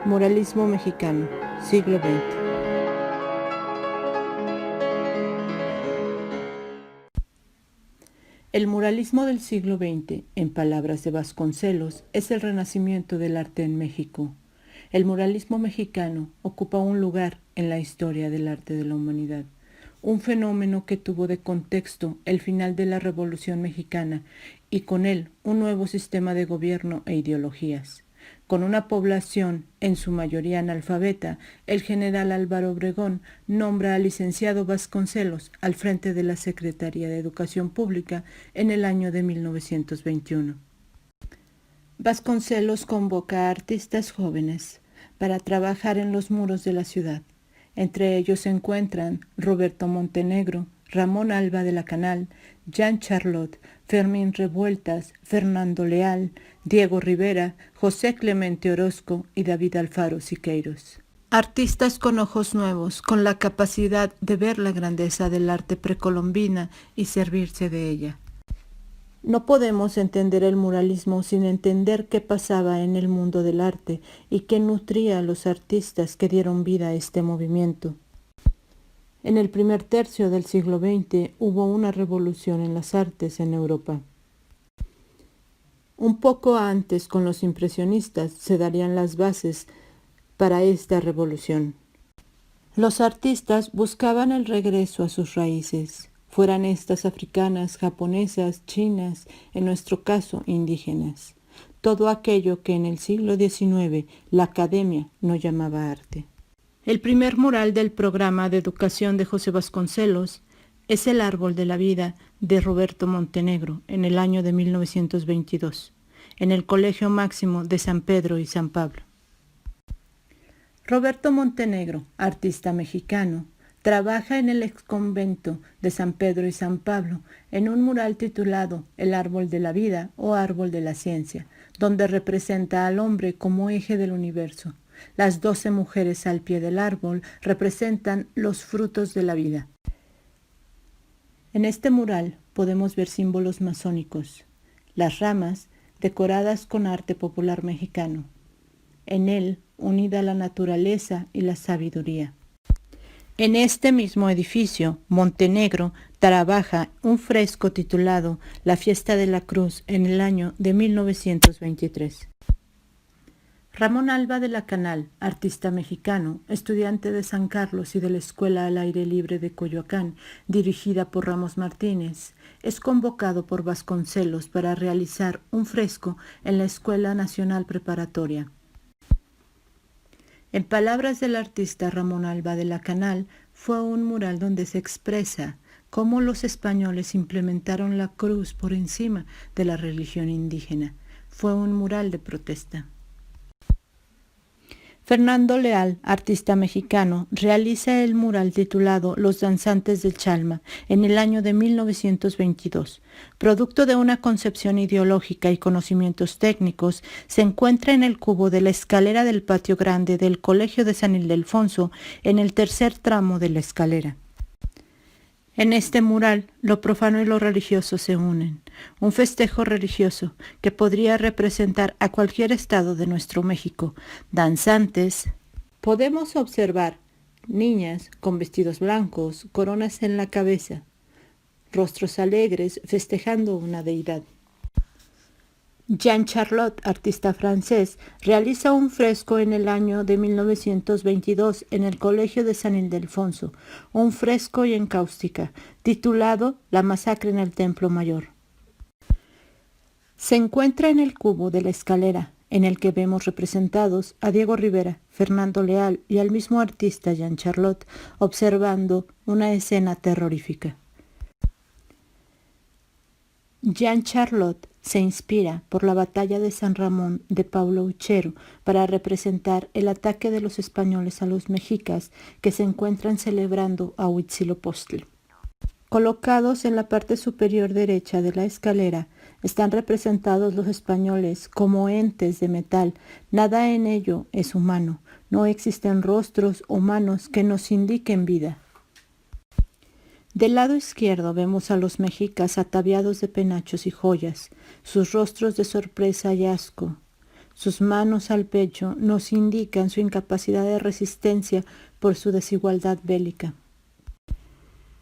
Muralismo mexicano, siglo XX. El muralismo del siglo XX, en palabras de Vasconcelos, es el renacimiento del arte en México. El muralismo mexicano ocupa un lugar en la historia del arte de la humanidad, un fenómeno que tuvo de contexto el final de la Revolución Mexicana y con él un nuevo sistema de gobierno e ideologías. Con una población en su mayoría analfabeta, el general Álvaro Obregón nombra al licenciado Vasconcelos al frente de la Secretaría de Educación Pública en el año de 1921. Vasconcelos convoca a artistas jóvenes para trabajar en los muros de la ciudad. Entre ellos se encuentran Roberto Montenegro, Ramón Alba de la Canal, Jean Charlot, Fermín Revueltas, Fernando Leal, Diego Rivera, José Clemente Orozco y David Alfaro Siqueiros. Artistas con ojos nuevos, con la capacidad de ver la grandeza del arte precolombina y servirse de ella. No podemos entender el muralismo sin entender qué pasaba en el mundo del arte y qué nutría a los artistas que dieron vida a este movimiento. En el primer tercio del siglo XX hubo una revolución en las artes en Europa. Un poco antes, con los impresionistas, se darían las bases para esta revolución. Los artistas buscaban el regreso a sus raíces, fueran estas africanas, japonesas, chinas, en nuestro caso indígenas. Todo aquello que en el siglo XIX la academia no llamaba arte. El primer mural del programa de educación de José Vasconcelos es El árbol de la vida de Roberto Montenegro en el año de 1922, en el Colegio Máximo de San Pedro y San Pablo. Roberto Montenegro, artista mexicano, trabaja en el exconvento de San Pedro y San Pablo en un mural titulado El árbol de la vida o árbol de la ciencia, donde representa al hombre como eje del universo. Las 12 mujeres al pie del árbol representan los frutos de la vida. En este mural podemos ver símbolos masónicos, las ramas decoradas con arte popular mexicano. En él, unida la naturaleza y la sabiduría. En este mismo edificio, Montenegro trabaja un fresco titulado La fiesta de la cruz en el año de 1923. Ramón Alba de la Canal, artista mexicano, estudiante de San Carlos y de la Escuela al Aire Libre de Coyoacán, dirigida por Ramos Martínez, es convocado por Vasconcelos para realizar un fresco en la Escuela Nacional Preparatoria. En palabras del artista Ramón Alba de la Canal, fue un mural donde se expresa cómo los españoles implementaron la cruz por encima de la religión indígena. Fue un mural de protesta. Fernando Leal, artista mexicano, realiza el mural titulado Los danzantes del Chalma en el año de 1922. Producto de una concepción ideológica y conocimientos técnicos, se encuentra en el cubo de la escalera del patio grande del Colegio de San Ildefonso en el tercer tramo de la escalera. En este mural, lo profano y lo religioso se unen, un festejo religioso que podría representar a cualquier estado de nuestro México. Danzantes, podemos observar niñas con vestidos blancos, coronas en la cabeza, rostros alegres festejando una deidad. Jean Charlot, artista francés, realiza un fresco en el año de 1922 en el Colegio de San Ildefonso, un fresco y encáustica, titulado La masacre en el Templo Mayor. Se encuentra en el cubo de la escalera, en el que vemos representados a Diego Rivera, Fernando Leal y al mismo artista Jean Charlot observando una escena terrorífica. Jean Charlot se inspira por la batalla de San Ramón de Paulo Uchero para representar el ataque de los españoles a los mexicas que se encuentran celebrando a Huitzilopochtli. Colocados en la parte superior derecha de la escalera están representados los españoles como entes de metal. Nada en ello es humano. No existen rostros humanos que nos indiquen vida. Del lado izquierdo vemos a los mexicas ataviados de penachos y joyas, sus rostros de sorpresa y asco, sus manos al pecho, nos indican su incapacidad de resistencia por su desigualdad bélica.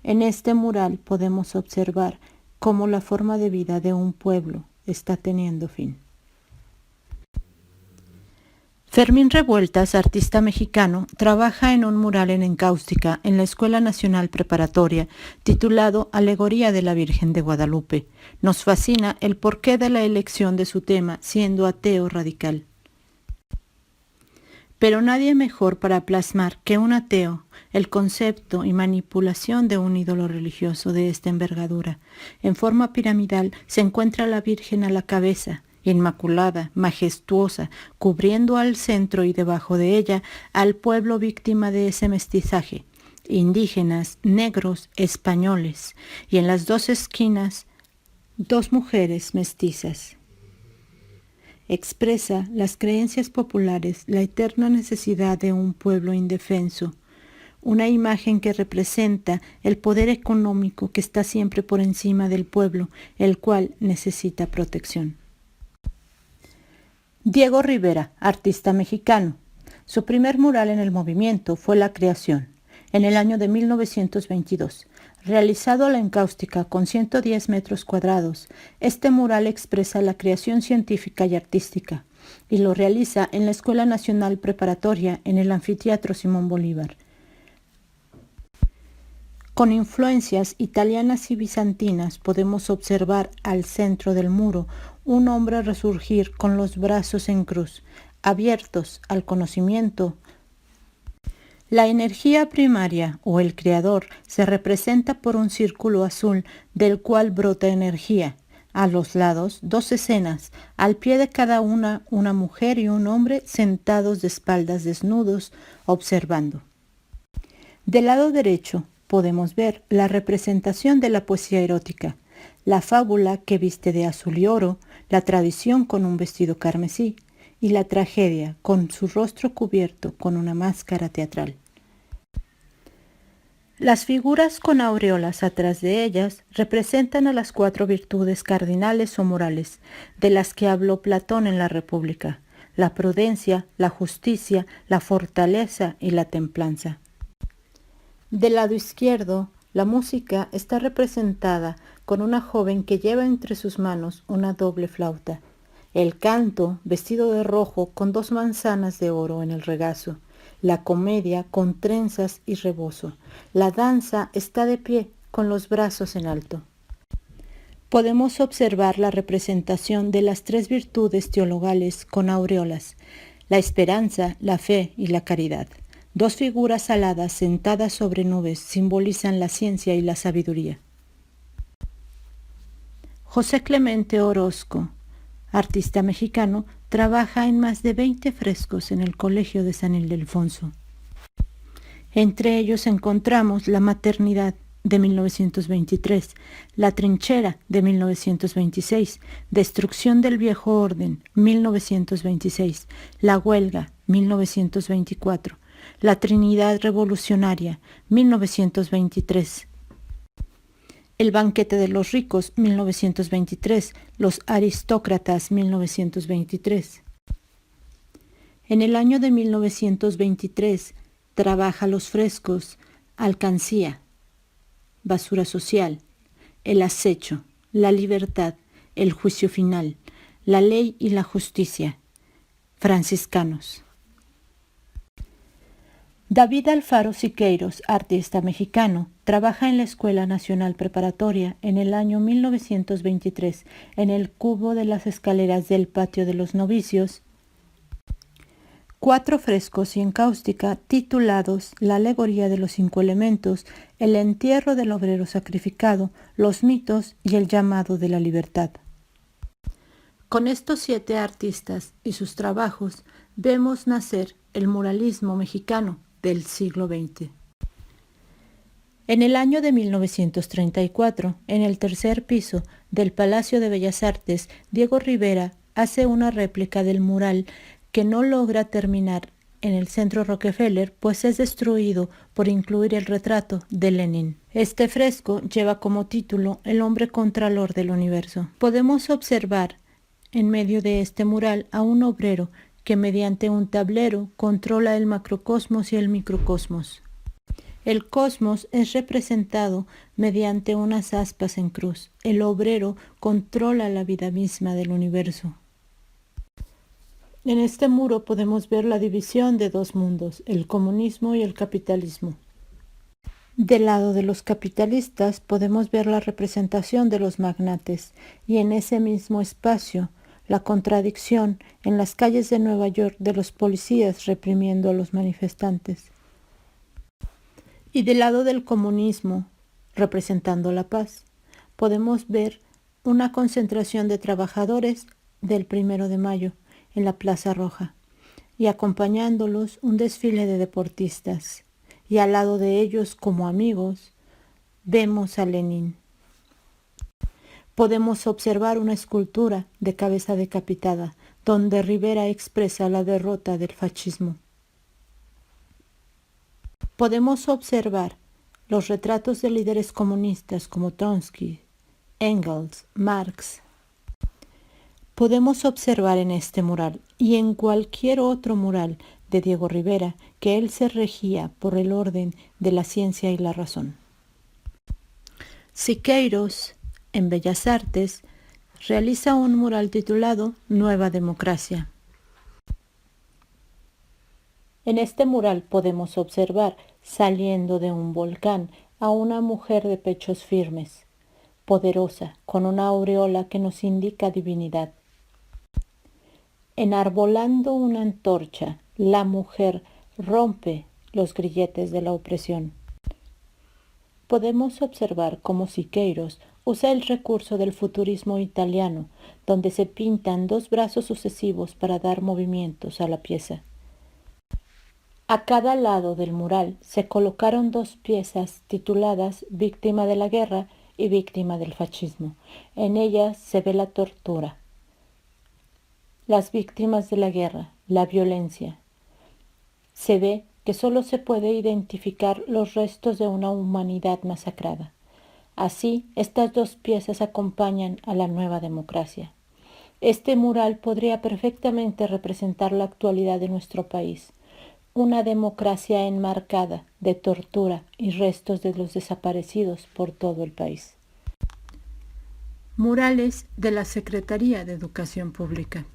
En este mural podemos observar cómo la forma de vida de un pueblo está teniendo fin. Fermín Revueltas, artista mexicano, trabaja en un mural en encáustica en la Escuela Nacional Preparatoria titulado Alegoría de la Virgen de Guadalupe. Nos fascina el porqué de la elección de su tema siendo ateo radical. Pero nadie mejor para plasmar que un ateo el concepto y manipulación de un ídolo religioso de esta envergadura. En forma piramidal se encuentra la Virgen a la cabeza, inmaculada, majestuosa, cubriendo al centro y debajo de ella al pueblo víctima de ese mestizaje, indígenas, negros, españoles, y en las dos esquinas, dos mujeres mestizas. Expresa las creencias populares, la eterna necesidad de un pueblo indefenso, una imagen que representa el poder económico que está siempre por encima del pueblo, el cual necesita protección. Diego Rivera, artista mexicano. Su primer mural en el movimiento fue La Creación, en el año de 1922. Realizado a la encáustica con 110 metros cuadrados, este mural expresa la creación científica y artística, y lo realiza en la Escuela Nacional Preparatoria en el Anfiteatro Simón Bolívar. Con influencias italianas y bizantinas podemos observar al centro del muro un hombre resurgir con los brazos en cruz, abiertos al conocimiento. La energía primaria o el creador se representa por un círculo azul del cual brota energía. A los lados, dos escenas, al pie de cada una mujer y un hombre sentados de espaldas desnudos, observando. Del lado derecho podemos ver la representación de la poesía erótica, la fábula que viste de azul y oro, la tradición con un vestido carmesí y la tragedia con su rostro cubierto con una máscara teatral. Las figuras con aureolas atrás de ellas representan a las 4 virtudes cardinales o morales, de las que habló Platón en la República: la prudencia, la justicia, la fortaleza y la templanza. Del lado izquierdo, la música está representada con una joven que lleva entre sus manos una doble flauta. El canto, vestido de rojo con 2 manzanas de oro en el regazo. La comedia con trenzas y rebozo. La danza está de pie con los brazos en alto. Podemos observar la representación de las 3 virtudes teologales con aureolas: la esperanza, la fe y la caridad. 2 figuras aladas sentadas sobre nubes simbolizan la ciencia y la sabiduría. José Clemente Orozco, artista mexicano, trabaja en más de 20 frescos en el Colegio de San Ildefonso. Entre ellos encontramos La Maternidad, de 1923, La Trinchera, de 1926, Destrucción del Viejo Orden, 1926, La Huelga, 1924, La Trinidad Revolucionaria, 1923, El Banquete de los Ricos, 1923, Los Aristócratas, 1923. En el año de 1923 trabaja los frescos Alcancía, Basura Social, El Acecho, La Libertad, El Juicio Final, La Ley y la Justicia, Franciscanos. David Alfaro Siqueiros, artista mexicano, trabaja en la Escuela Nacional Preparatoria en el año 1923 en el cubo de las escaleras del patio de los novicios. 4 frescos y encáustica titulados La Alegoría de los 5 Elementos, El Entierro del Obrero Sacrificado, Los Mitos y el Llamado de la Libertad. Con estos 7 artistas y sus trabajos vemos nacer el muralismo mexicano del siglo XX. En el año de 1934, en el tercer piso del Palacio de Bellas Artes, Diego Rivera hace una réplica del mural que no logra terminar en el Centro Rockefeller, pues es destruido por incluir el retrato de Lenin. Este fresco lleva como título El hombre contralor del universo. Podemos observar en medio de este mural a un obrero que mediante un tablero controla el macrocosmos y el microcosmos. El cosmos es representado mediante unas aspas en cruz. El obrero controla la vida misma del universo. En este muro podemos ver la división de dos mundos, el comunismo y el capitalismo. Del lado de los capitalistas podemos ver la representación de los magnates y en ese mismo espacio la contradicción en las calles de Nueva York de los policías reprimiendo a los manifestantes. Y del lado del comunismo, representando la paz, podemos ver una concentración de trabajadores del 1 de mayo en la Plaza Roja y acompañándolos un desfile de deportistas. Y al lado de ellos, como amigos, vemos a Lenin. Podemos observar una escultura de cabeza decapitada, donde Rivera expresa la derrota del fascismo. Podemos observar los retratos de líderes comunistas como Trotsky, Engels, Marx. Podemos observar en este mural y en cualquier otro mural de Diego Rivera que él se regía por el orden de la ciencia y la razón. Siqueiros, en Bellas Artes, realiza un mural titulado Nueva Democracia. En este mural podemos observar, saliendo de un volcán, a una mujer de pechos firmes, poderosa, con una aureola que nos indica divinidad. Enarbolando una antorcha, la mujer rompe los grilletes de la opresión. Podemos observar cómo Siqueiros usa el recurso del futurismo italiano, donde se pintan dos brazos sucesivos para dar movimientos a la pieza. A cada lado del mural se colocaron dos piezas tituladas Víctima de la guerra y Víctima del fascismo. En ellas se ve la tortura, las víctimas de la guerra, la violencia. Se ve que solo se puede identificar los restos de una humanidad masacrada. Así, estas dos piezas acompañan a la nueva democracia. Este mural podría perfectamente representar la actualidad de nuestro país. Una democracia enmarcada de tortura y restos de los desaparecidos por todo el país. Murales de la Secretaría de Educación Pública.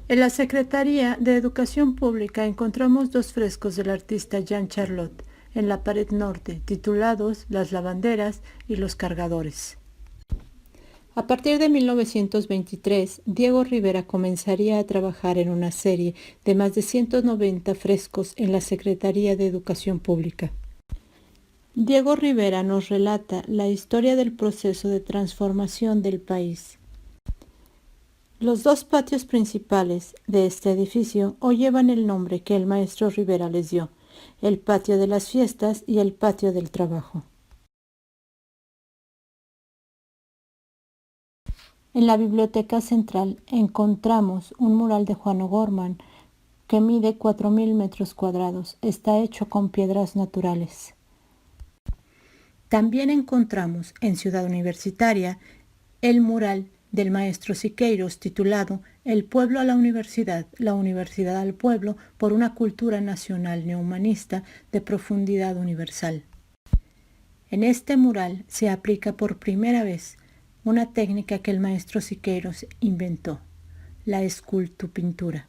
En la Secretaría de Educación Pública encontramos dos frescos del artista Jean Charlotte en la pared norte, titulados Las lavanderas y los cargadores. A partir de 1923, Diego Rivera comenzaría a trabajar en una serie de más de 190 frescos en la Secretaría de Educación Pública. Diego Rivera nos relata la historia del proceso de transformación del país. Los dos patios principales de este edificio hoy llevan el nombre que el maestro Rivera les dio, el patio de las fiestas y el patio del trabajo. En la Biblioteca Central encontramos un mural de Juan O'Gorman que mide 4.000 metros cuadrados. Está hecho con piedras naturales. También encontramos en Ciudad Universitaria el mural del maestro Siqueiros titulado El pueblo a la universidad al pueblo por una cultura nacional neohumanista de profundidad universal. En este mural se aplica por primera vez una técnica que el maestro Siqueiros inventó, la escultupintura.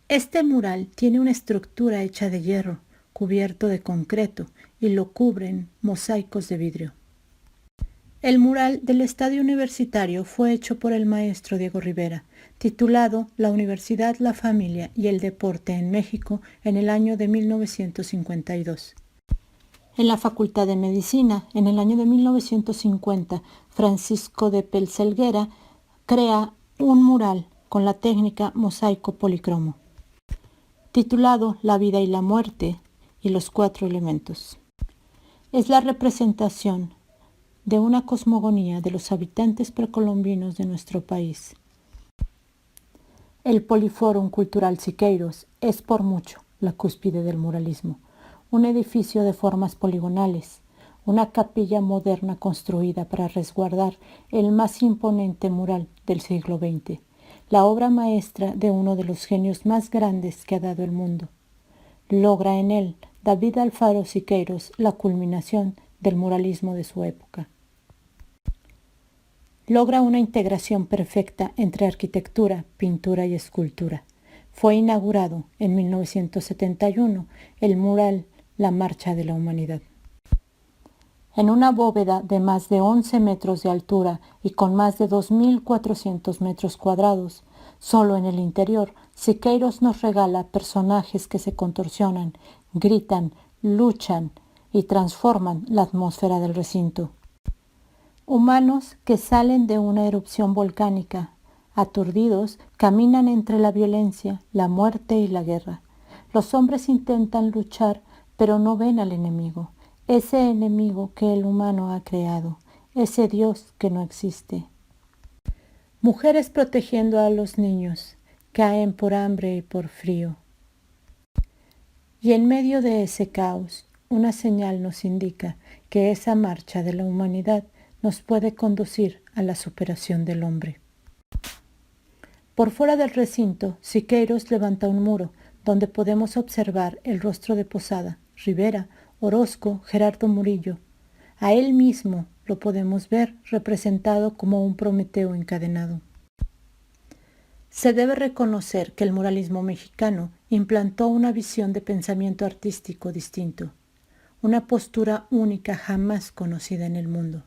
Este mural tiene una estructura hecha de hierro, cubierto de concreto, y lo cubren mosaicos de vidrio. El mural del Estadio Universitario fue hecho por el maestro Diego Rivera, titulado La Universidad, la Familia y el Deporte en México en el año de 1952. En la Facultad de Medicina, en el año de 1950, Francisco de Pelselguera crea un mural con la técnica mosaico policromo, titulado La vida y la muerte y los cuatro elementos. Es la representación de una cosmogonía de los habitantes precolombinos de nuestro país. El Polifórum Cultural Siqueiros es por mucho la cúspide del muralismo, un edificio de formas poligonales, una capilla moderna construida para resguardar el más imponente mural del siglo XX, la obra maestra de uno de los genios más grandes que ha dado el mundo. Logra en él David Alfaro Siqueiros la culminación del muralismo de su época. Logra una integración perfecta entre arquitectura, pintura y escultura. Fue inaugurado en 1971 el mural La Marcha de la Humanidad. En una bóveda de más de 11 metros de altura y con más de 2.400 metros cuadrados, solo en el interior, Siqueiros nos regala personajes que se contorsionan, gritan, luchan y transforman la atmósfera del recinto. Humanos que salen de una erupción volcánica, aturdidos, caminan entre la violencia, la muerte y la guerra. Los hombres intentan luchar, pero no ven al enemigo, ese enemigo que el humano ha creado, ese Dios que no existe. Mujeres protegiendo a los niños, caen por hambre y por frío. Y en medio de ese caos, una señal nos indica que esa marcha de la humanidad nos puede conducir a la superación del hombre. Por fuera del recinto, Siqueiros levanta un muro donde podemos observar el rostro de Posada, Rivera, Orozco, Gerardo Murillo. A él mismo lo podemos ver representado como un Prometeo encadenado. Se debe reconocer que el muralismo mexicano implantó una visión de pensamiento artístico distinto, una postura única jamás conocida en el mundo.